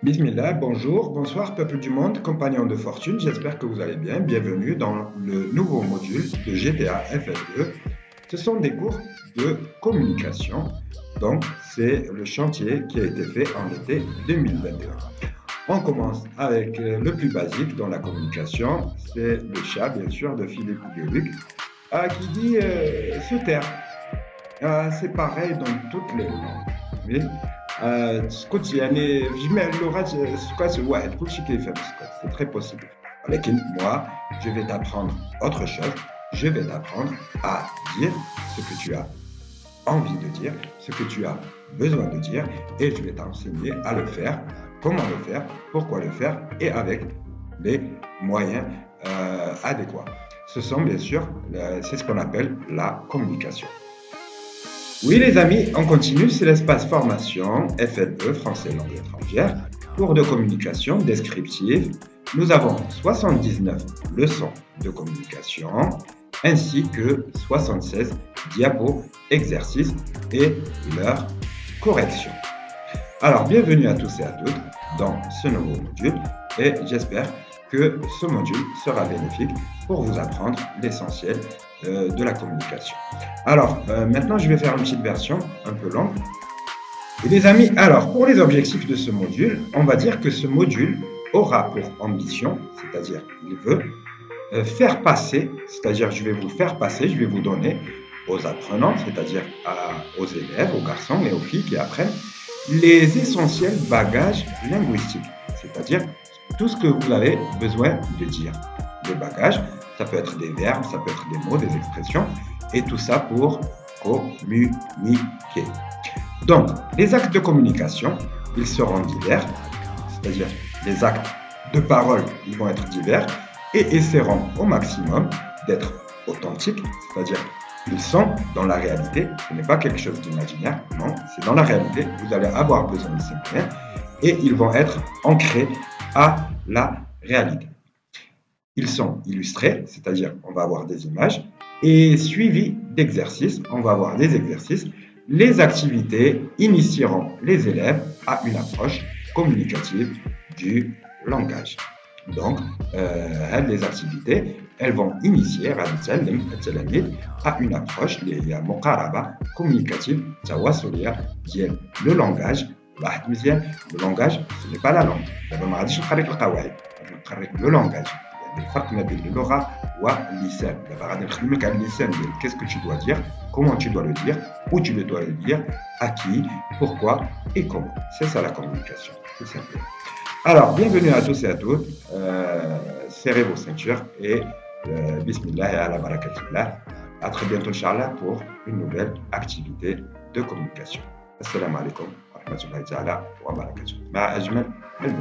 Bismillah, bonjour, bonsoir peuple du monde, compagnons de fortune, j'espère que vous allez bien. Bienvenue dans le nouveau module de GTA FL2. Ce sont des cours de communication, donc c'est le chantier qui a été fait en été 2021. On commence avec le plus basique dans la communication, c'est le chat bien sûr de Philippe Gueluc, qui dit se taire. C'est pareil dans toutes les langues. Oui. اسكت يعني في جميع اللغات سكات واحد كلشي كيفهم سكات c'est très possible. ولكن moi je vais t'apprendre autre chose. Je vais t'apprendre à dire ce que tu as envie de dire, ce que tu as besoin de dire, et je vais t'enseigner à le faire, comment le faire, pourquoi le faire, et avec les moyens adéquats. Ce sont bien sûr, c'est ce qu'on appelle la communication. Oui les amis, on continue, c'est l'espace formation FLE, français langue étrangère, cours de communication descriptive. Nous avons 79 leçons de communication ainsi que 76 diapos exercices et leur correction. Alors, bienvenue à tous et à toutes dans ce nouveau module et j'espère que ce module sera bénéfique pour vous apprendre l'essentiel de la communication. Alors, maintenant, je vais faire une petite version un peu longue. Et les amis, alors, pour les objectifs de ce module, on va dire que ce module aura pour ambition, c'est-à-dire il veut faire passer, c'est-à-dire je vais vous faire passer, je vais vous donner aux apprenants, c'est-à-dire aux élèves, aux garçons et aux filles qui apprennent, les essentiels bagages linguistiques, c'est-à-dire tout ce que vous avez besoin de dire. Des bagages, ça peut être des verbes, ça peut être des mots, des expressions, et tout ça pour communiquer. Donc, les actes de communication, ils seront divers, c'est-à-dire les actes de parole, ils vont être divers, et essaieront au maximum d'être authentiques, c'est-à-dire ils sont dans la réalité, ce n'est pas quelque chose d'imaginaire, non, c'est dans la réalité, vous allez avoir besoin de ces moyens, et ils vont être ancrés à la réalité. Ils sont illustrés, c'est-à-dire on va avoir des images, et suivis d'exercices, on va avoir des exercices. Les activités initieront les élèves à une approche communicative du langage. Donc, les activités, elles vont initier à une approche communicative le langage. Le langage, ce n'est pas la langue. Le langage. الفرق ما بين اللغة واللسان. دابا غادي نخدم لك على اللسان ديال qu'est-ce que tu dois dire, comment tu dois le dire, où tu le dois le dire, à qui, pourquoi et comment. C'est ça la communication, tout simplement. Alors, bienvenue à tous et à toutes. Serrez vos ceintures et bismillah et ala barakatillah. À très bientôt, Inch'Allah, pour une nouvelle activité de communication. Assalamu alaikum wa rahmatullahi ta'ala wa barakatuh. Ma ajmal al